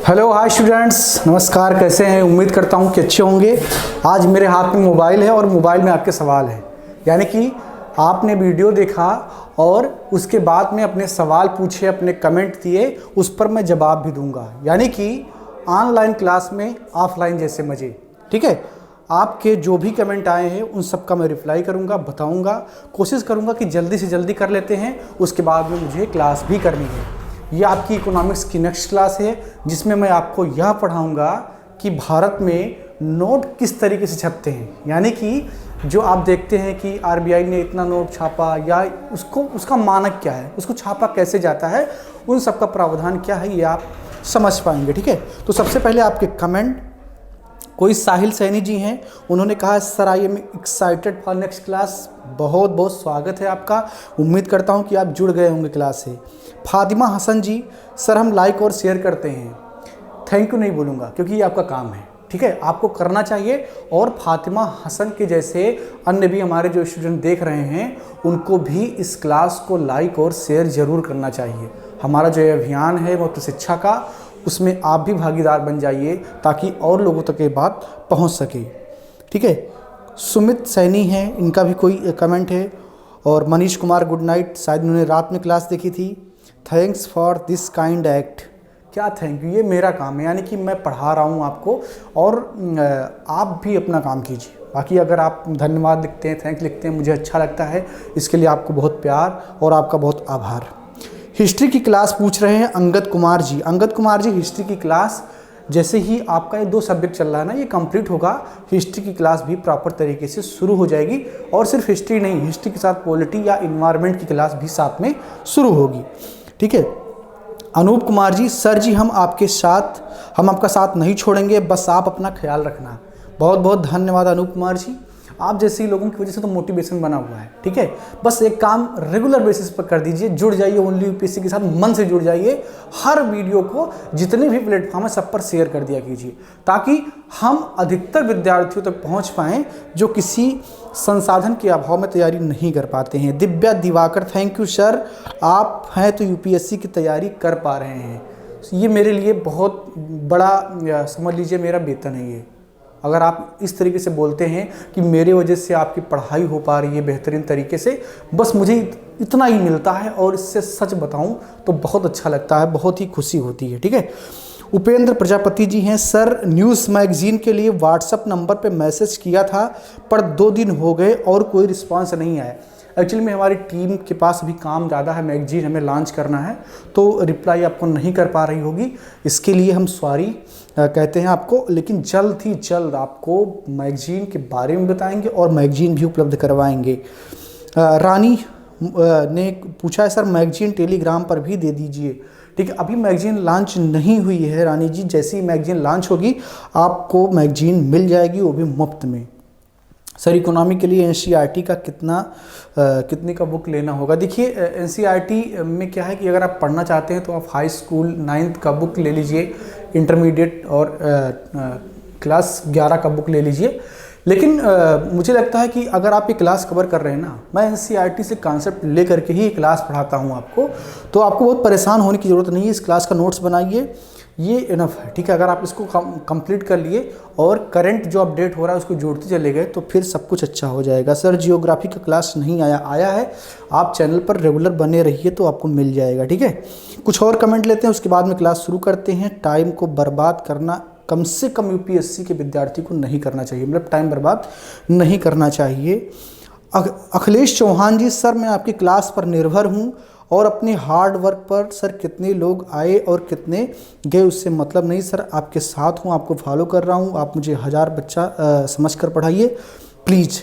Hello hi students, नमस्कार। कैसे हैं? उम्मीद करता हूं कि अच्छे होंगे। आज मेरे हाथ में मोबाइल है और मोबाइल में आपके सवाल हैं, यानी कि आपने वीडियो देखा और उसके बाद में अपने सवाल पूछे, अपने कमेंट दिए, उस पर मैं जवाब भी दूंगा। यानी कि ऑनलाइन क्लास में ऑफलाइन जैसे मज़े। ठीक है, आपके जो भी कमेंट आए हैं उन सब का मैं रिप्लाई करूंगा, बताऊंगा, कोशिश करूंगा कि जल्दी से जल्दी कर लेते हैं। उसके बाद में मुझे क्लास भी करनी है। ये आपकी इकोनॉमिक्स की नेक्स्ट क्लास है, जिसमें मैं आपको यह पढ़ाऊंगा कि भारत में नोट किस तरीके से छपते हैं। यानी कि जो आप देखते हैं कि आरबीआई ने इतना नोट छापा, या उसका मानक क्या है, उसको छापा कैसे जाता है, उन सब का प्रावधान क्या है, ये आप समझ पाएंगे। ठीक है, तो सबसे पहले आपके कमेंट। कोई साहिल सैनी जी हैं, उन्होंने कहा sir I am excited for next class. बहुत बहुत स्वागत है आपका। उम्मीद करता हूं कि आप जुड़ गए होंगे क्लास से। फातिमा हसन जी, सर हम लाइक और शेयर करते हैं। थैंक यू नहीं बोलूँगा क्योंकि ये आपका काम है। ठीक है, आपको करना चाहिए। और फातिमा हसन के जैसे अन्य भी हमारे जो स्टूडेंट देख रहे हैं, उनको भी इस क्लास को लाइक और शेयर ज़रूर करना चाहिए। हमारा जो अभियान है वो तो शिक्षा का, उसमें आप भी भागीदार बन जाइए ताकि और लोगों तक ये बात पहुंच सके। ठीक है, सुमित सैनी हैं, इनका भी कोई कमेंट है। और मनीष कुमार गुड नाइट, शायद उन्होंने रात में क्लास देखी थी। Thanks for this kind act. क्या थैंक यू, ये मेरा काम है, यानी कि मैं पढ़ा रहा हूँ आपको, और आप भी अपना काम कीजिए। बाकी अगर आप धन्यवाद लिखते हैं, थैंक लिखते हैं, मुझे अच्छा लगता है। इसके लिए आपको बहुत प्यार और आपका बहुत आभार। हिस्ट्री की क्लास पूछ रहे हैं अंगद कुमार जी। अंगद कुमार जी, हिस्ट्री की क्लास जैसे ही आपका ये 2 सब्जेक्ट चल रहा है ना, ये कंप्लीट होगा, हिस्ट्री की क्लास भी प्रॉपर तरीके से शुरू हो जाएगी। और सिर्फ हिस्ट्री नहीं, हिस्ट्री के साथ पॉलिटी या इन्वायरमेंट की क्लास भी साथ में शुरू होगी। ठीक है, अनूप कुमार जी, सर जी हम आपका साथ नहीं छोड़ेंगे, बस आप अपना ख्याल रखना। बहुत बहुत धन्यवाद अनूप कुमार जी। आप जैसे लोगों की वजह से तो मोटिवेशन बना हुआ है। ठीक है, बस एक काम रेगुलर बेसिस पर कर दीजिए, जुड़ जाइए ओनली यूपीएससी के साथ, मन से जुड़ जाइए। हर वीडियो को जितने भी प्लेटफॉर्म है सब पर शेयर कर दिया कीजिए, ताकि हम अधिकतर विद्यार्थियों तक पहुंच पाएँ जो किसी संसाधन के अभाव में तैयारी नहीं कर पाते हैं। Divya Diwakar, thank you sir, आप हैं तो यूपीएससी की तैयारी कर पा रहे हैं। ये मेरे लिए बहुत बड़ा, समझ लीजिए, मेरा वेतन है ये। अगर आप इस तरीके से बोलते हैं कि मेरे वजह से आपकी पढ़ाई हो पा रही है बेहतरीन तरीके से, बस मुझे इतना ही मिलता है। और इससे सच बताऊं तो बहुत अच्छा लगता है, बहुत ही खुशी होती है। ठीक है, उपेंद्र प्रजापति जी हैं, सर न्यूज़ मैगज़ीन के लिए व्हाट्सएप नंबर पे मैसेज किया था, पर 2 दिन हो गए और कोई रिस्पांस नहीं आया। एक्चुअली में हमारी टीम के पास अभी काम ज़्यादा है, मैगजीन हमें लॉन्च करना है, तो रिप्लाई आपको नहीं कर पा रही होगी। इसके लिए हम सॉरी कहते हैं आपको, लेकिन जल्द ही जल्द आपको मैगजीन के बारे में बताएंगे और मैगजीन भी उपलब्ध करवाएंगे। रानी ने पूछा है सर मैगजीन टेलीग्राम पर भी दे दीजिए। ठीक है, अभी मैगजीन लॉन्च नहीं हुई है रानी जी, जैसी मैगजीन लॉन्च होगी आपको मैगजीन मिल जाएगी, वो भी मुफ्त में। सर इकोनॉमी के लिए एनसीईआरटी का कितने का बुक लेना होगा? देखिए, एनसीईआरटी में क्या है कि अगर आप पढ़ना चाहते हैं तो आप हाई स्कूल 9th का बुक ले लीजिए, इंटरमीडिएट और क्लास 11 का बुक ले लीजिए। लेकिन मुझे लगता है कि अगर आप ये क्लास कवर कर रहे हैं ना, मैं एनसीईआरटी से कॉन्सेप्ट ले करके ही ये क्लास पढ़ाता हूँ आपको, तो आपको बहुत परेशान होने की ज़रूरत नहीं है। इस क्लास का नोट्स बनाइए, ये इनफ है। ठीक है, अगर आप इसको कंप्लीट कर लिए और करंट जो अपडेट हो रहा है उसको जोड़ते चले गए तो फिर सब कुछ अच्छा हो जाएगा। सर जियोग्राफी का क्लास नहीं आया है, आप चैनल पर रेगुलर बने रहिए तो आपको मिल जाएगा। ठीक है, कुछ और कमेंट लेते हैं, उसके बाद में क्लास शुरू करते हैं। टाइम को बर्बाद करना कम से कम यूपीएससी के विद्यार्थी को नहीं करना चाहिए, मतलब टाइम बर्बाद नहीं करना चाहिए। अखिलेश चौहान जी, सर मैं आपकी क्लास पर निर्भर हूँ और अपने हार्ड वर्क पर, सर कितने लोग आए और कितने गए उससे मतलब नहीं, सर आपके साथ हूँ, आपको फॉलो कर रहा हूँ, आप मुझे 1000 बच्चा समझ कर पढ़ाइए प्लीज़।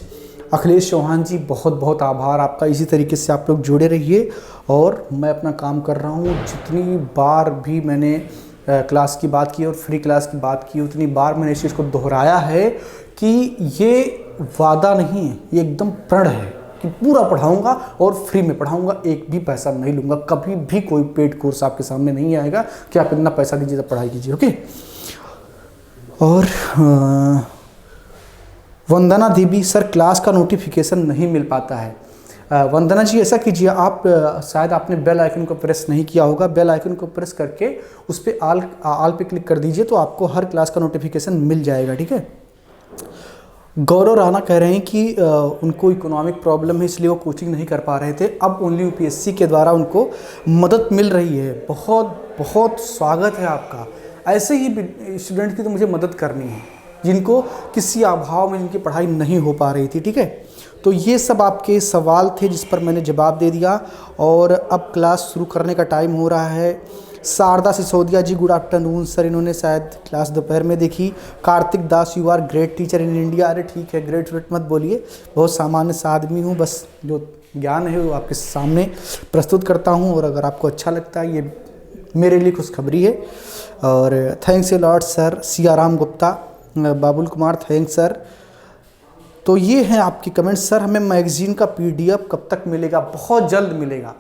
अखिलेश चौहान जी, बहुत बहुत आभार आपका। इसी तरीके से आप लोग जुड़े रहिए और मैं अपना काम कर रहा हूँ। जितनी बार भी मैंने क्लास की बात की और फ्री क्लास की बात की, उतनी बार मैंने इस चीज़ को दोहराया है कि ये वादा नहीं है, ये एकदम प्रण है कि पूरा पढ़ाऊंगा और फ्री में पढ़ाऊंगा, एक भी पैसा नहीं लूँगा। कभी भी कोई पेड कोर्स आपके सामने नहीं आएगा कि आप इतना पैसा दीजिए तब पढ़ाई कीजिए। ओके, और वंदना देवी, सर क्लास का नोटिफिकेशन नहीं मिल पाता है। वंदना जी ऐसा कीजिए आप, शायद आपने बेल आइकन को प्रेस नहीं किया होगा, बेल आइकन को प्रेस करके उस पर आल पे क्लिक कर दीजिए तो आपको हर क्लास का नोटिफिकेशन मिल जाएगा, ठीक है। गौरव राणा कह रहे हैं कि उनको इकोनॉमिक प्रॉब्लम है इसलिए वो कोचिंग नहीं कर पा रहे थे, अब ओनली यूपीएससी के द्वारा उनको मदद मिल रही है। बहुत बहुत स्वागत है आपका। ऐसे ही स्टूडेंट की तो मुझे मदद करनी है जिनको किसी अभाव में जिनकी पढ़ाई नहीं हो पा रही थी, ठीक है। तो ये सब आपके सवाल थे जिस पर मैंने जवाब दे दिया और अब क्लास शुरू करने का टाइम हो रहा है। Sharda Sisodia ji good afternoon sir, इन्होंने शायद क्लास दोपहर में देखी। Kartik Das you are great teacher in India, अरे ठीक है, ग्रेट वेट मत बोलिए, बहुत सामान्य सा आदमी हूँ, बस जो ज्ञान है वो आपके सामने प्रस्तुत करता हूँ और अगर आपको अच्छा लगता है ये मेरे लिए खुशखबरी है। और thanks a lot sir. Siyaram Gupta, Babul Kumar, thanks sir. तो ये हैं आपकी कमेंट्स। सर हमें मैगज़ीन का पीडीएफ कब तक मिलेगा? बहुत जल्द मिलेगा,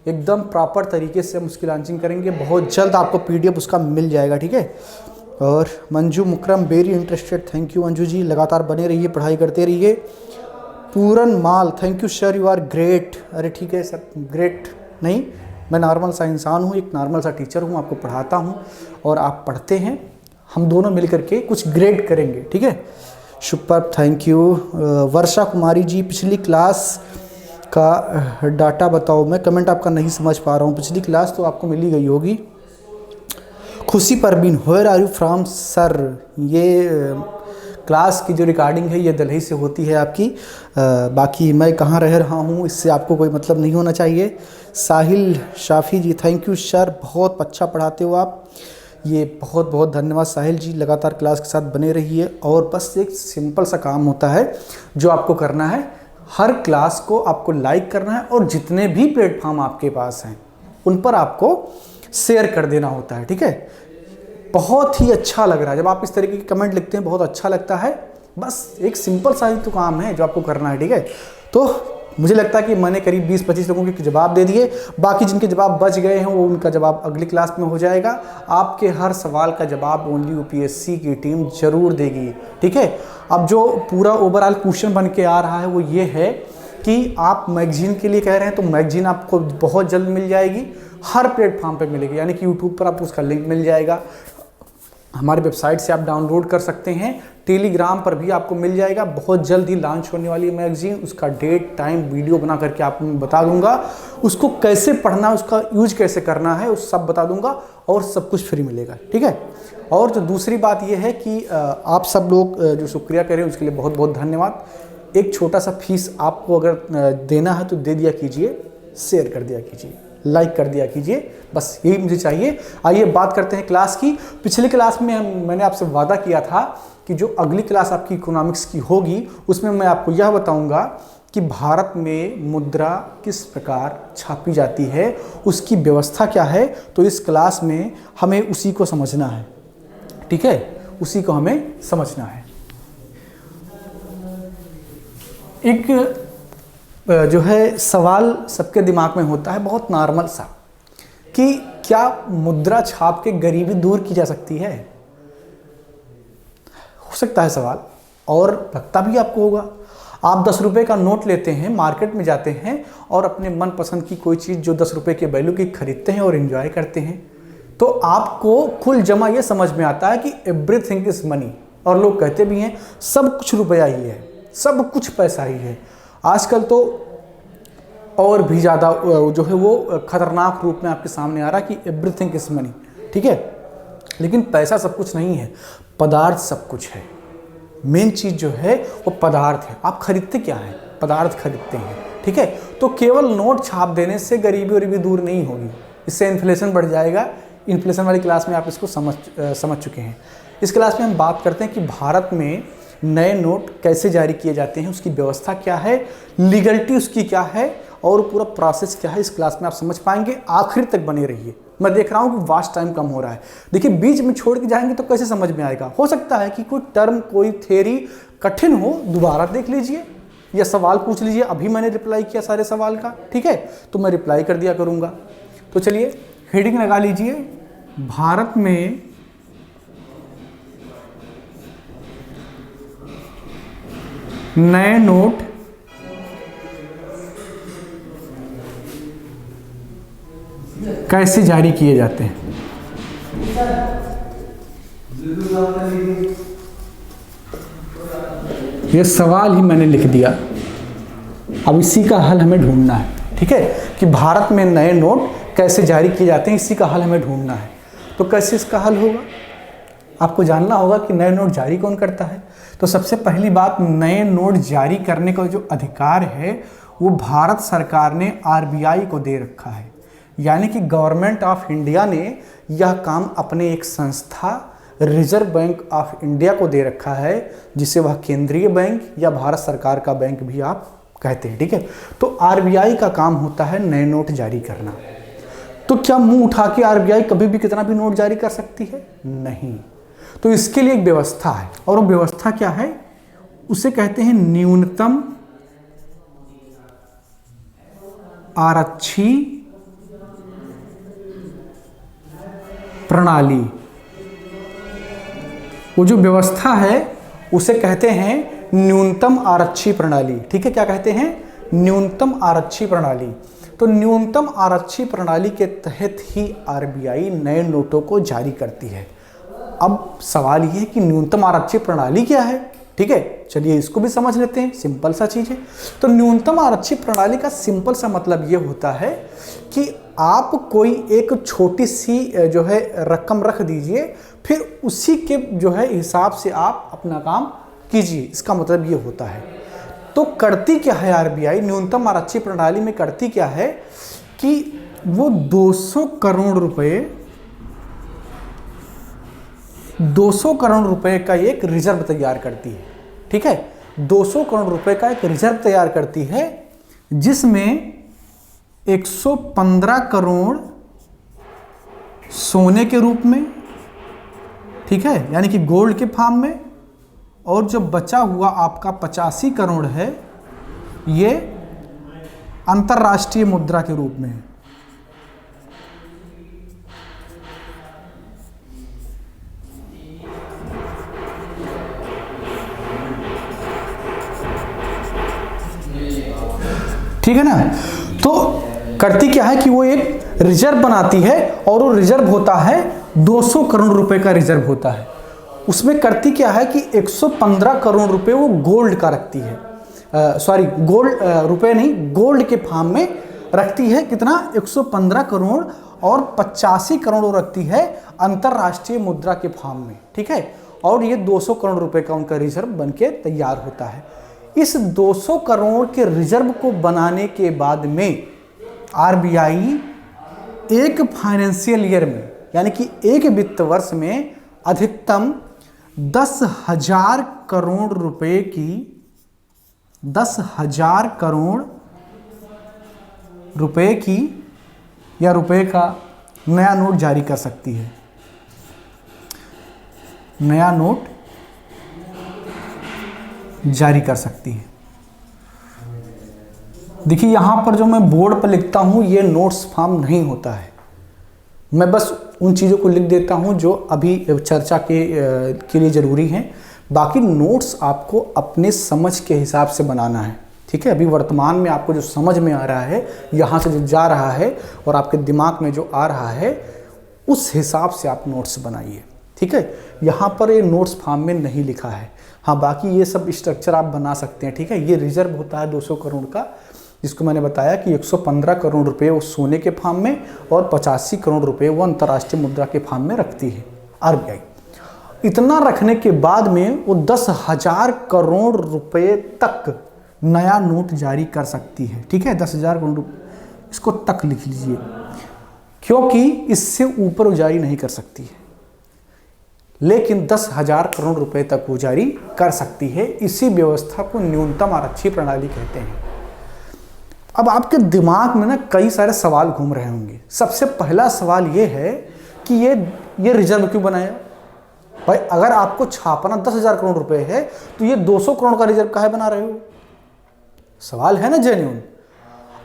एकदम प्रॉपर तरीके से हम उसकी लॉन्चिंग करेंगे, बहुत जल्द आपको पीडीएफ उसका मिल जाएगा, ठीक है। और Manju Mukarram very interested, thank you Manju ji, लगातार बने रहिए, पढ़ाई करते रहिए। Puran Mal, thank you sir, you are great. अरे ठीक है सर, ग्रेट नहीं, मैं नॉर्मल सा इंसान हूँ, एक नॉर्मल सा टीचर हूँ, आपको पढ़ाता हूँ और आप पढ़ते हैं, हम दोनों मिल करके कुछ ग्रेट करेंगे, ठीक है। Super, thank you. Varsha Kumari ji, पिछली क्लास का डाटा बताओ, मैं कमेंट आपका नहीं समझ पा रहा हूँ, पिछली क्लास तो आपको मिल ही गई होगी। Khushi Parveen, where are you from sir, ये क्लास की जो रिकॉर्डिंग है ये दिल्ली से होती है आपकी, बाकी मैं कहाँ रह रहा हूँ इससे आपको कोई मतलब नहीं होना चाहिए। साहिल शाफी जी, थैंक यू सर, बहुत अच्छा पढ़ाते हो आप, ये बहुत बहुत धन्यवाद साहिल जी, लगातार क्लास के साथ बने रहिए। और बस एक सिंपल सा काम होता है जो आपको करना है, हर क्लास को आपको लाइक करना है और जितने भी प्लेटफॉर्म आपके पास हैं उन पर आपको शेयर कर देना होता है, ठीक है। बहुत ही अच्छा लग रहा है जब आप इस तरीके की कमेंट लिखते हैं, बहुत अच्छा लगता है। बस एक सिंपल सा ही तो काम है जो आपको करना है, ठीक है। तो मुझे लगता है कि मैंने करीब 20-25 लोगों के जवाब दे दिए, बाकी जिनके जवाब बच गए हैं वो उनका जवाब अगली क्लास में हो जाएगा। आपके हर सवाल का जवाब ओनली यूपीएससी की टीम जरूर देगी, ठीक है। अब जो पूरा ओवरऑल क्वेश्चन बन के आ रहा है वो ये है कि आप मैगजीन के लिए कह रहे हैं तो मैगजीन आपको बहुत जल्द मिल जाएगी, हर प्लेटफॉर्म पे मिलेगी, यानी कि यूट्यूब पर आपको उसका लिंक मिल जाएगा, हमारी वेबसाइट से आप डाउनलोड कर सकते हैं, टेलीग्राम पर भी आपको मिल जाएगा। बहुत जल्द ही लॉन्च होने वाली है मैगजीन, उसका डेट टाइम वीडियो बना करके आपको मैं बता दूंगा, उसको कैसे पढ़ना, उसका यूज कैसे करना है उस सब बता दूंगा और सब कुछ फ्री मिलेगा, ठीक है। और जो दूसरी बात यह है कि आप सब लोग जो शुक्रिया करें उसके लिए बहुत बहुत धन्यवाद। एक छोटा सा फीस आपको अगर देना है तो दे दिया कीजिए, शेयर कर दिया कीजिए, लाइक कर दिया कीजिए, बस यही मुझे चाहिए। आइए बात करते हैं क्लास की। पिछली क्लास में मैंने आपसे वादा किया था कि जो अगली क्लास आपकी इकोनॉमिक्स की होगी उसमें मैं आपको यह बताऊंगा कि भारत में मुद्रा किस प्रकार छापी जाती है, उसकी व्यवस्था क्या है। तो इस क्लास में हमें उसी को समझना है, ठीक है, उसी को हमें समझना है। एक जो है सवाल सबके दिमाग में होता है बहुत नॉर्मल सा कि क्या मुद्रा छाप के गरीबी दूर की जा सकती है? हो सकता है सवाल, और लगता भी आपको होगा। आप 10 रुपये का नोट लेते हैं, मार्केट में जाते हैं और अपने मनपसंद की कोई चीज़ जो 10 रुपये के वैल्यू की खरीदते हैं और एंजॉय करते हैं, तो आपको कुल जमा ये समझ में आता है कि एवरीथिंग इज मनी, और लोग कहते भी हैं सब कुछ रुपया ही है, सब कुछ पैसा ही है। आजकल तो और भी ज़्यादा जो है वो खतरनाक रूप में आपके सामने आ रहा है कि एवरीथिंग इज मनी, ठीक है। लेकिन पैसा सब कुछ नहीं है, पदार्थ सब कुछ है। मेन चीज़ जो है वो पदार्थ है। आप खरीदते क्या हैं? पदार्थ खरीदते हैं, ठीक है। तो केवल नोट छाप देने से गरीबी वरीबी दूर नहीं होगी, इससे इन्फ्लेशन बढ़ जाएगा। इन्फ्लेशन वाली क्लास में आप इसको समझ चुके हैं। इस क्लास में हम बात करते हैं कि भारत में नए नोट कैसे जारी किए जाते हैं, उसकी व्यवस्था क्या है, लीगलिटी उसकी क्या है और पूरा प्रोसेस क्या है। इस क्लास में आप समझ पाएंगे, आखिर तक बने रहिए। मैं देख रहा हूँ कि वास्ट टाइम कम हो रहा है, देखिए बीच में छोड़ के जाएंगे तो कैसे समझ में आएगा। हो सकता है कि कोई टर्म कोई थ्योरी कठिन हो, दोबारा देख लीजिए या सवाल पूछ लीजिए। अभी मैंने रिप्लाई किया सारे सवाल का, ठीक है, तो मैं रिप्लाई कर दिया करूँगा। तो चलिए हेडिंग लगा लीजिए, भारत में नए नोट कैसे जारी किए जाते हैं? ये सवाल ही मैंने लिख दिया, अब इसी का हल हमें ढूंढना है। ठीक है, कि भारत में नए नोट कैसे जारी किए जाते हैं, इसी का हल हमें ढूंढना है। तो कैसे इसका हल होगा, आपको जानना होगा कि नए नोट जारी कौन करता है। तो सबसे पहली बात, नए नोट जारी करने का जो अधिकार है वो भारत सरकार ने आरबीआई को दे रखा है। यानी कि गवर्नमेंट ऑफ इंडिया ने यह काम अपने एक संस्था रिजर्व बैंक ऑफ इंडिया को दे रखा है, जिसे वह केंद्रीय बैंक या भारत सरकार का बैंक भी आप कहते हैं। ठीक है, तो आरबीआई का काम होता है नए नोट जारी करना। तो क्या मुंह उठा के आरबीआई कभी भी कितना भी नोट जारी कर सकती है? नहीं। तो इसके लिए एक व्यवस्था है, और वो व्यवस्था क्या है, उसे कहते हैं न्यूनतम आरक्षी प्रणाली। वो जो व्यवस्था है उसे कहते हैं न्यूनतम आरक्षी प्रणाली। ठीक है, क्या कहते हैं? न्यूनतम आरक्षी प्रणाली। तो न्यूनतम आरक्षी प्रणाली के तहत ही आरबीआई नए नोटों को जारी करती है। अब सवाल ये है कि न्यूनतम आरक्षी प्रणाली क्या है। ठीक है, चलिए इसको भी समझ लेते हैं, सिंपल सा चीज़ है। तो न्यूनतम आरक्षी प्रणाली का सिंपल सा मतलब ये होता है कि आप कोई एक छोटी सी जो है रकम रख दीजिए, फिर उसी के जो है हिसाब से आप अपना काम कीजिए, इसका मतलब ये होता है। तो करती क्या है आरबीआई न्यूनतम आरक्षी प्रणाली में, करती क्या है कि वो 200 करोड़ रुपए का एक रिजर्व तैयार करती है। ठीक है, 200 करोड़ रुपए का एक रिजर्व तैयार करती है, जिसमें 115 करोड़ सोने के रूप में, ठीक है, यानी कि गोल्ड के फॉर्म में, और जो बचा हुआ आपका 85 करोड़ है ये अंतर्राष्ट्रीय मुद्रा के रूप में है। ठीक है ना। तो करती क्या है कि वो एक रिजर्व बनाती है, और वो रिजर्व होता है 200 करोड़ रुपए का रिजर्व होता है। उसमें करती क्या है कि 115 करोड़ रुपए वो गोल्ड का रखती है, गोल्ड रुपए नहीं, गोल्ड के फॉर्म में रखती है। कितना? 115 करोड़, और 85 करोड़ वो रखती है अंतर्राष्ट्रीय मुद्रा के फॉर्म में। ठीक है, और ये 200 करोड़ रुपए का उनका रिजर्व बनके तैयार होता है। इस 200 करोड़ के रिजर्व को बनाने के बाद में आरबीआई एक फाइनेंशियल ईयर में, यानी कि एक वित्त वर्ष में अधिकतम 10,000 करोड़ रुपए की 10,000 करोड़ रुपए की या रुपए का नया नोट जारी कर सकती है। नया नोट जारी कर सकती है। देखिए यहां पर जो मैं बोर्ड पर लिखता हूं ये नोट्स फॉर्म नहीं होता है, मैं बस उन चीज़ों को लिख देता हूं जो अभी चर्चा के लिए ज़रूरी हैं। बाकी नोट्स आपको अपने समझ के हिसाब से बनाना है। ठीक है, अभी वर्तमान में आपको जो समझ में आ रहा है, यहाँ से जो जा रहा है और आपके दिमाग में जो आ रहा है, उस हिसाब से आप नोट्स बनाइए। ठीक है, यहाँ पर ये नोट्स फॉर्म में नहीं लिखा है। हाँ, बाकी ये सब स्ट्रक्चर आप बना सकते हैं। ठीक है, ये रिजर्व होता है 200 करोड़ का, जिसको मैंने बताया कि 115 करोड़ रुपए वो सोने के फॉर्म में और 85 करोड़ रुपए वो अंतर्राष्ट्रीय मुद्रा के फॉर्म में रखती है आरबीआई। इतना रखने के बाद में वो 10,000 करोड़ रुपए तक नया नोट जारी कर सकती है। ठीक है, 10,000 करोड़ रुपए, इसको तक लिख लीजिए, क्योंकि इससे ऊपर वो जारी नहीं कर सकती है, लेकिन 10,000 करोड़ रुपए तक वो जारी कर सकती है। इसी व्यवस्था को न्यूनतम आरक्षी प्रणाली कहते हैं। अब आपके दिमाग में ना कई सारे सवाल घूम रहे होंगे। सबसे पहला सवाल ये है कि ये रिजर्व क्यों बनाया भाई? अगर आपको छापना 10,000 करोड़ रुपए है तो ये 200 करोड़ का रिजर्व काहे बना रहे हो? सवाल है ना जेन्युइन।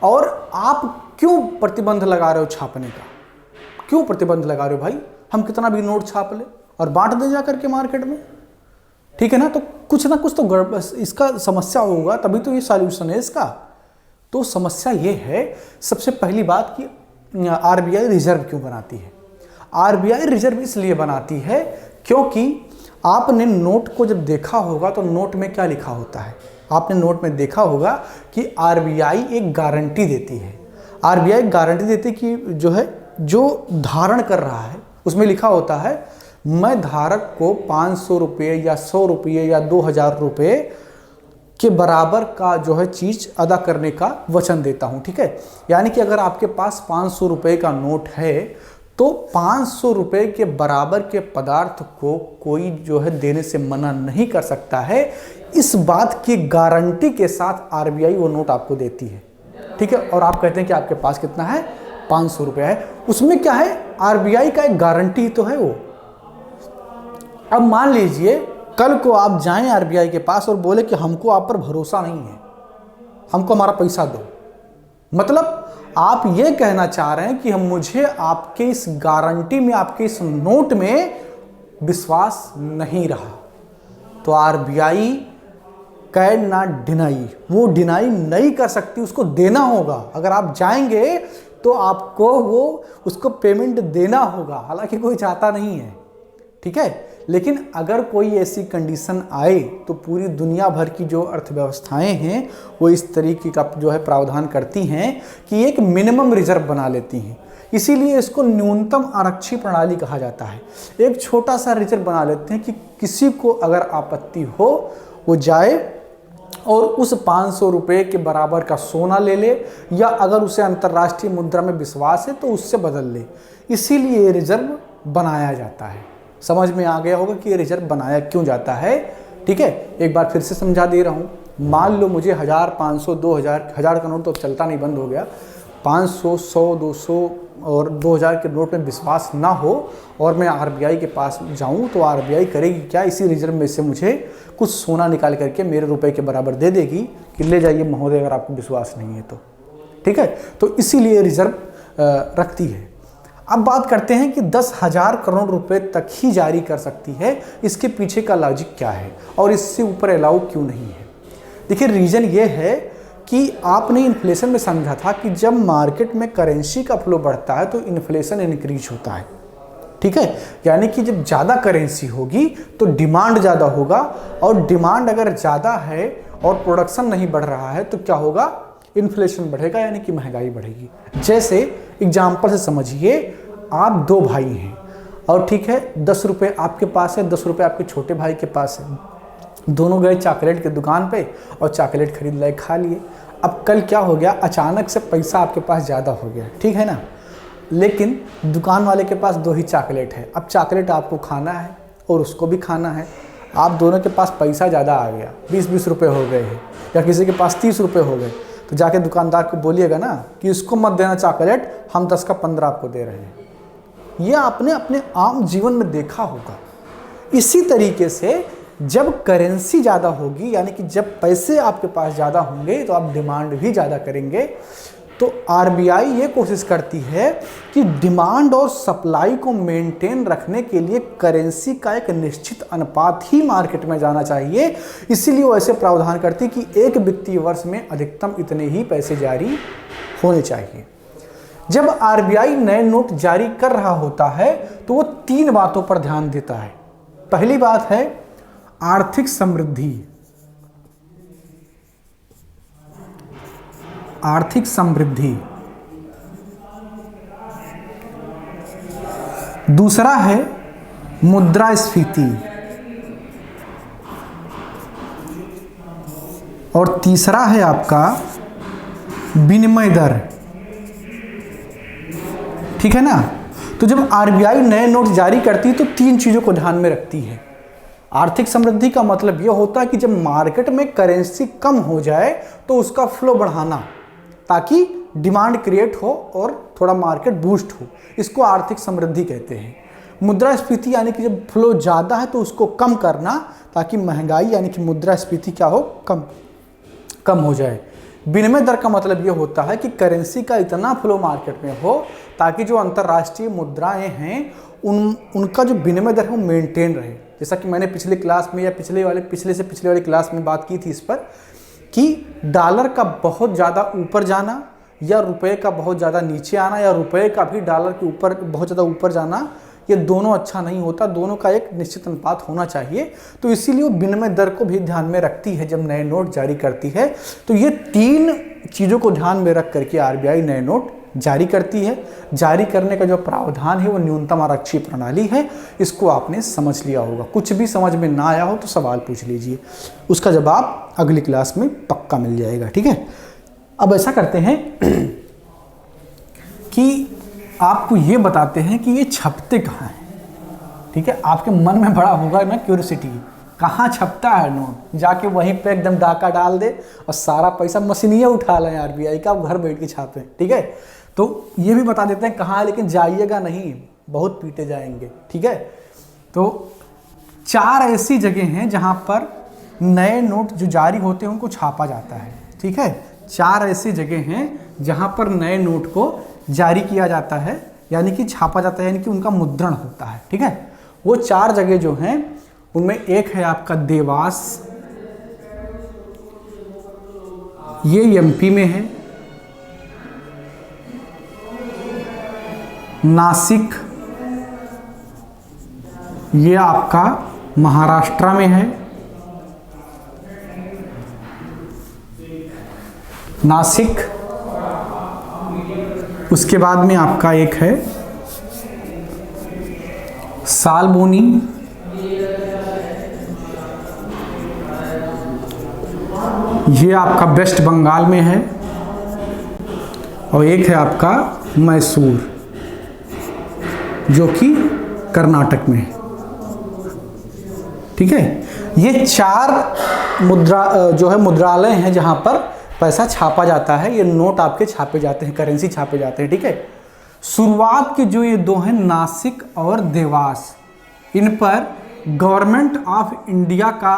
और आप क्यों प्रतिबंध लगा रहे हो छापने का? क्यों प्रतिबंध लगा रहे हो भाई? हम कितना भी नोट छाप ले और बांट दे जा करके मार्केट में। ठीक है ना, तो कुछ ना कुछ तो इसका समस्या होगा, तभी तो ये सॉल्यूशन है इसका। तो समस्या ये है सबसे पहली बात कि आरबीआई रिजर्व क्यों बनाती है? आरबीआई रिजर्व इसलिए बनाती है क्योंकि आपने नोट को जब देखा होगा तो नोट में क्या लिखा होता है? आपने नोट में देखा होगा कि आरबीआई एक गारंटी देती है। आरबीआई गारंटी देती है कि जो धारण कर रहा है उसमें लिखा होता है मैं धारक को 500 रुपये या 100 रुपये या 2000 रुपये के बराबर का चीज़ अदा करने का वचन देता हूँ। ठीक है, यानी कि अगर आपके पास 500 रुपये का नोट है तो 500 रुपये के बराबर के पदार्थ को कोई देने से मना नहीं कर सकता है। इस बात की गारंटी के साथ आरबीआई वो नोट आपको देती है। ठीक है, और आप कहते हैं कि आपके पास कितना है? 500 रुपये है। उसमें क्या है? आरबीआई का एक गारंटी तो है वो। अब मान लीजिए कल को आप जाएं आरबीआई के पास और बोले कि हमको आप पर भरोसा नहीं है, हमको हमारा पैसा दो। मतलब आप ये कहना चाह रहे हैं कि मुझे आपके इस गारंटी में, आपके इस नोट में विश्वास नहीं रहा। तो आरबीआई कैन नॉट डिनाई, वो डिनाई नहीं कर सकती, उसको देना होगा। अगर आप जाएंगे तो आपको उसको पेमेंट देना होगा, हालांकि कोई चाहता नहीं है। ठीक है, लेकिन अगर कोई ऐसी कंडीशन आए तो पूरी दुनिया भर की जो अर्थव्यवस्थाएं हैं वो इस तरीके का प्रावधान करती हैं कि एक मिनिमम रिजर्व बना लेती हैं। इसीलिए इसको न्यूनतम आरक्षी प्रणाली कहा जाता है। एक छोटा सा रिजर्व बना लेते हैं कि किसी को अगर आपत्ति हो वो जाए और उस 500 रुपये के बराबर का सोना ले ले, या अगर उसे अंतर्राष्ट्रीय मुद्रा में विश्वास है तो उससे बदल ले। इसीलिए रिजर्व बनाया जाता है। समझ में आ गया होगा कि ये रिजर्व बनाया क्यों जाता है। ठीक है, एक बार फिर से समझा दे रहा हूँ। मान लो मुझे 1000, 500, 2000, 1000 का नोट तो चलता नहीं, बंद हो गया। 500, 100, 200 और 2000 के नोट में विश्वास ना हो और मैं आरबीआई के पास जाऊं तो आरबीआई करेगी क्या? इसी रिजर्व में से मुझे कुछ सोना निकाल करके मेरे रुपए के बराबर दे देगी कि ले जाइए महोदय, अगर आपको विश्वास नहीं है तो। ठीक है, तो इसीलिए रिजर्व रखती है। अब बात करते हैं कि 10,000 करोड़ रुपए तक ही जारी कर सकती है। इसके पीछे का लॉजिक क्या है और इससे ऊपर अलाउ क्यों नहीं है? देखिए, रीज़न ये है कि आपने इन्फ्लेशन में समझा था कि जब मार्केट में करेंसी का फ्लो बढ़ता है तो इन्फ्लेशन इंक्रीज होता है। ठीक है, यानी कि जब ज़्यादा करेंसी होगी तो डिमांड ज़्यादा होगा, और डिमांड अगर ज़्यादा है और प्रोडक्शन नहीं बढ़ रहा है तो क्या होगा? इन्फ्लेशन बढ़ेगा, यानी कि महंगाई बढ़ेगी। जैसे एग्जाम्पल से समझिए, आप दो भाई हैं और ठीक है 10 रुपये आपके पास है, 10 रुपये आपके छोटे भाई के पास है। दोनों गए चॉकलेट की दुकान पे और चॉकलेट खरीद लाए, खा लिए। अब कल क्या हो गया? अचानक से पैसा आपके पास ज़्यादा हो गया, ठीक है ना, लेकिन दुकान वाले के पास 2 ही चॉकलेट है। अब चॉकलेट आपको खाना है और उसको भी खाना है। आप दोनों के पास पैसा ज़्यादा आ गया, 20-20 रुपये हो गए हैं, या किसी के पास 30 रुपये हो गए, तो जाके दुकानदार को बोलिएगा ना कि इसको मत देना चॉकलेट, हम 10 का 15 आपको दे रहे हैं। ये आपने अपने आम जीवन में देखा होगा। इसी तरीके से जब करेंसी ज़्यादा होगी, यानी कि जब पैसे आपके पास ज़्यादा होंगे तो आप डिमांड भी ज़्यादा करेंगे। तो आरबीआई ये कोशिश करती है कि डिमांड और सप्लाई को मेंटेन रखने के लिए करेंसी का एक निश्चित अनुपात ही मार्केट में जाना चाहिए। इसीलिए वो ऐसे प्रावधान करती कि एक वित्तीय वर्ष में अधिकतम इतने ही पैसे जारी होने चाहिए। जब आरबीआई नए नोट जारी कर रहा होता है तो वो 3 बातों पर ध्यान देता है। पहली बात है आर्थिक समृद्धि। आर्थिक समृद्धि। दूसरा है मुद्रास्फीति, और तीसरा है आपका विनिमय दर। ठीक है ना। तो जब आरबीआई नए नोट जारी करती है तो 3 चीजों को ध्यान में रखती है। आर्थिक समृद्धि का मतलब यह होता है कि जब मार्केट में करेंसी कम हो जाए तो उसका फ्लो बढ़ाना, ताकि डिमांड क्रिएट हो और थोड़ा मार्केट बूस्ट हो, इसको आर्थिक समृद्धि कहते हैं। मुद्रास्फीति यानी कि जब फ्लो ज़्यादा है तो उसको कम करना, ताकि महंगाई यानी कि मुद्रास्फीति क्या हो, कम हो जाए। विनिमय दर का मतलब ये होता है कि करेंसी का इतना फ्लो मार्केट में हो ताकि जो अंतर्राष्ट्रीय मुद्राएं हैं उनका जो विनिमय दर है वो मेंटेन रहे। जैसा कि मैंने पिछले क्लास में या पिछले वाले क्लास में बात की थी इस पर, कि डॉलर का बहुत ज़्यादा ऊपर जाना या रुपए का बहुत ज़्यादा नीचे आना या रुपए का भी डॉलर के ऊपर बहुत ज़्यादा ऊपर जाना, ये दोनों अच्छा नहीं होता। दोनों का एक निश्चित अनुपात होना चाहिए। तो इसीलिए वो विनिमय दर को भी ध्यान में रखती है जब नए नोट जारी करती है। तो ये 3 चीज़ों को ध्यान में रख करके आरबीआई नए नोट जारी करती है। जारी करने का जो प्रावधान है वो न्यूनतम आरक्षी प्रणाली है। इसको आपने समझ लिया होगा। कुछ भी समझ में ना आया हो तो सवाल पूछ लीजिए, उसका जवाब अगली क्लास में पक्का मिल जाएगा। ठीक है, अब ऐसा करते हैं कि आपको ये बताते हैं कि ये छपते कहाँ हैं। ठीक है, आपके मन में बड़ा होगा ना क्यूरियोसिटी, कहाँ छपता है नोट, जाके वहीं पे एकदम डाका डाल दे और सारा पैसा मशीनिया उठा लें आरबीआई का, आप घर बैठ के छापें। ठीक है, तो ये भी बता देते हैं कहाँ है, लेकिन जाइएगा नहीं, बहुत पीटे जाएंगे। ठीक है, तो 4 ऐसी जगह हैं जहाँ पर नए नोट जो जारी होते हैं उनको छापा जाता है। ठीक है, 4 ऐसी जगह हैं जहाँ पर नए नोट को जारी किया जाता है, यानी कि छापा जाता है, यानी कि उनका मुद्रण होता है। ठीक है, वो 4 जगह जो हैं उनमें एक है आपका देवास, ये एमपी में है। नासिक, ये आपका महाराष्ट्र में है। नासिक, उसके बाद में आपका एक है सालबोनी, ये आपका वेस्ट बंगाल में है, और एक है आपका मैसूर जो कि कर्नाटक में है। ठीक है, ये 4 मुद्रालय हैं जहां पर पैसा छापा जाता है, ये नोट आपके छापे जाते हैं, करेंसी छापे जाते हैं। ठीक है, शुरुआत के जो ये 2 हैं नासिक और देवास, इन पर गवर्नमेंट ऑफ इंडिया का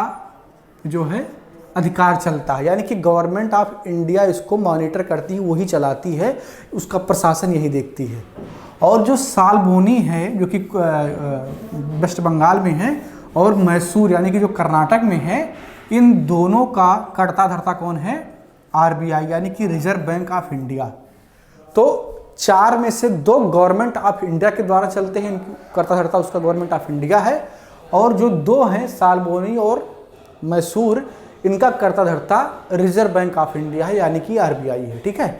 जो है अधिकार चलता है, यानी कि गवर्नमेंट ऑफ इंडिया इसको मॉनिटर करती है, वही चलाती है, उसका प्रशासन यही देखती है। और जो सालबोनी है जो कि वेस्ट बंगाल में है, और मैसूर यानी कि जो कर्नाटक में है, इन दोनों का कर्ता धर्ता कौन है? आरबीआई, यानी कि रिजर्व बैंक ऑफ इंडिया। तो 4 में से 2 गवर्नमेंट ऑफ इंडिया के द्वारा चलते हैं, कर्ता धर्ता उसका गवर्नमेंट ऑफ इंडिया है, और जो 2 हैं सालबोनी और मैसूर, इनका कर्ता धर्ता रिजर्व बैंक ऑफ इंडिया है, यानी कि आरबीआई है। ठीक है,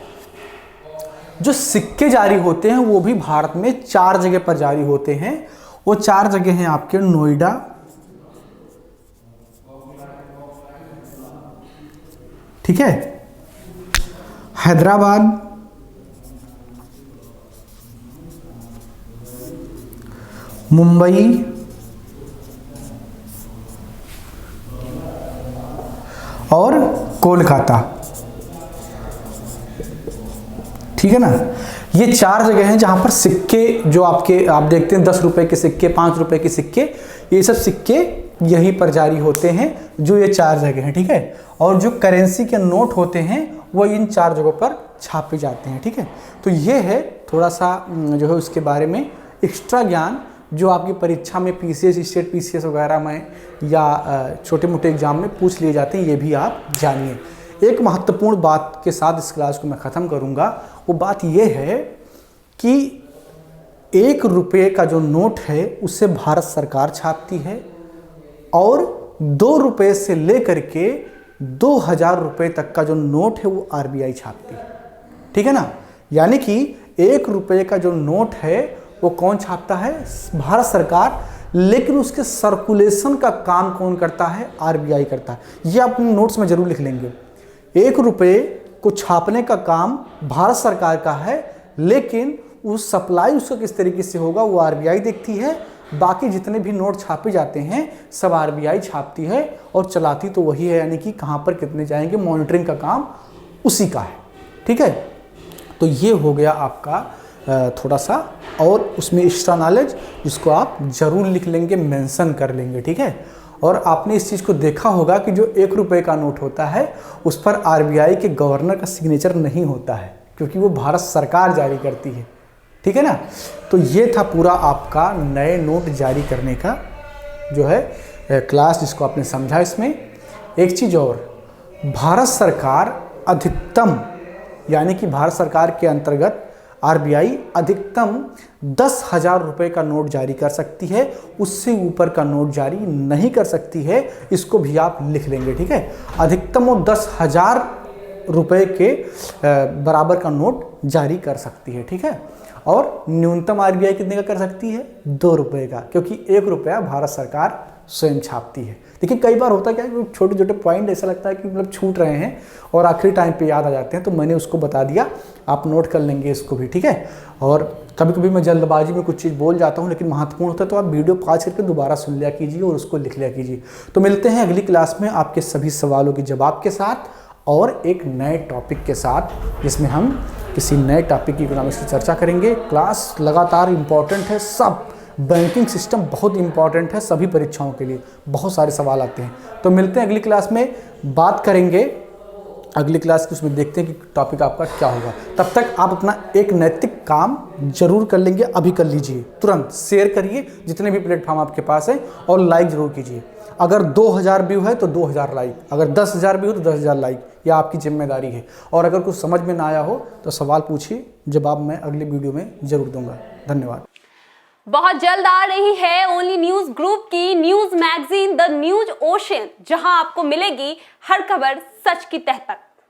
जो सिक्के जारी होते हैं वो भी भारत में 4 जगह पर जारी होते हैं। वो 4 जगह हैं आपके नोएडा, ठीक है, हैदराबाद, मुंबई, और कोलकाता। ठीक है ना, ये 4 जगह हैं जहां पर सिक्के जो आप देखते हैं 10 रुपए के सिक्के, 5 रुपए के सिक्के, ये सब सिक्के यहीं पर जारी होते हैं, जो ये 4 जगह हैं। ठीक है, और जो करेंसी के नोट होते हैं वो इन 4 जगहों पर छापे जाते हैं। ठीक है, तो ये है थोड़ा सा जो है उसके बारे में एक्स्ट्रा ज्ञान जो आपकी परीक्षा में पीसीएस, स्टेट पीसीएस वगैरह में या छोटे मोटे एग्जाम में पूछ लिए जाते हैं, ये भी आप जानिए। एक महत्वपूर्ण बात के साथ इस क्लास को मैं ख़त्म करूँगा, वो बात ये है कि 1 रुपये का जो नोट है उसे भारत सरकार छापती है, और 2 रुपये से लेकर के 2000 रुपये तक का जो नोट है वो आरबीआई छापती है। ठीक है ना, यानी कि 1 रुपये का जो नोट है वो कौन छापता है? भारत सरकार, लेकिन उसके सर्कुलेशन का काम कौन करता है? आरबीआई करता है। ये अपने नोट्स में जरूर लिख लेंगे। 1 रुपये को छापने का काम भारत सरकार का है, लेकिन उस सप्लाई उसका किस तरीके से होगा वो आरबीआई देखती है। बाकी जितने भी नोट छापे जाते हैं सब आरबीआई छापती है, और चलाती तो वही है, यानी कि कहाँ पर कितने जाएंगे, मॉनिटरिंग का काम उसी का है। ठीक है, तो ये हो गया आपका थोड़ा सा, और उसमें एक्स्ट्रा नॉलेज जिसको आप जरूर लिख लेंगे, मेंशन कर लेंगे। ठीक है, और आपने इस चीज़ को देखा होगा कि जो 1 रुपये का नोट होता है उस पर आरबीआई के गवर्नर का सिग्नेचर नहीं होता है, क्योंकि वो भारत सरकार जारी करती है। ठीक है ना, तो ये था पूरा आपका नए नोट जारी करने का जो है क्लास, जिसको आपने समझा। इसमें एक चीज़ और, भारत सरकार अधिकतम यानी कि भारत सरकार के अंतर्गत आरबीआई अधिकतम 10,000 रुपये का नोट जारी कर सकती है, उससे ऊपर का नोट जारी नहीं कर सकती है। इसको भी आप लिख लेंगे, ठीक है। अधिकतम वो 10,000 रुपये के बराबर का नोट जारी कर सकती है, ठीक है। और न्यूनतम आरबीआई कितने का कर सकती है? 2 रुपये का, क्योंकि 1 रुपया भारत सरकार स्वयं छापती है। देखिए कई बार होता क्या है कि छोटे छोटे पॉइंट ऐसा लगता है कि मतलब छूट रहे हैं और आखिरी टाइम पे याद आ जाते हैं, तो मैंने उसको बता दिया, आप नोट कर लेंगे इसको भी, ठीक है। और कभी कभी मैं जल्दबाजी में कुछ चीज़ बोल जाता हूँ, लेकिन महत्वपूर्ण होता है तो आप वीडियो पॉज करके दोबारा सुन लिया कीजिए और उसको लिख लिया कीजिए। तो मिलते हैं अगली क्लास में आपके सभी सवालों के जवाब के साथ और एक नए टॉपिक के साथ, जिसमें हम किसी नए टॉपिक की इकोनॉमिक्स की चर्चा करेंगे। क्लास लगातार इम्पॉर्टेंट है, सब बैंकिंग सिस्टम बहुत इंपॉर्टेंट है, सभी परीक्षाओं के लिए बहुत सारे सवाल आते हैं। तो मिलते हैं अगली क्लास में, बात करेंगे अगली क्लास की, उसमें देखते हैं कि टॉपिक आपका क्या होगा। तब तक आप अपना एक नैतिक काम जरूर कर लेंगे, अभी कर लीजिए, तुरंत शेयर करिए जितने भी प्लेटफॉर्म आपके पास है और लाइक जरूर कीजिए। अगर 2000 व्यू है तो 2000 लाइक, अगर 10,000 व्यू तो 10,000 लाइक, यह आपकी जिम्मेदारी है। और अगर कुछ समझ में ना आया हो तो सवाल पूछिए, जवाब मैं अगले वीडियो में जरूर दूंगा। धन्यवाद। बहुत जल्द आ रही है ओनली न्यूज ग्रुप की news magazine the news ocean, जहां आपको मिलेगी हर खबर सच की तह तक।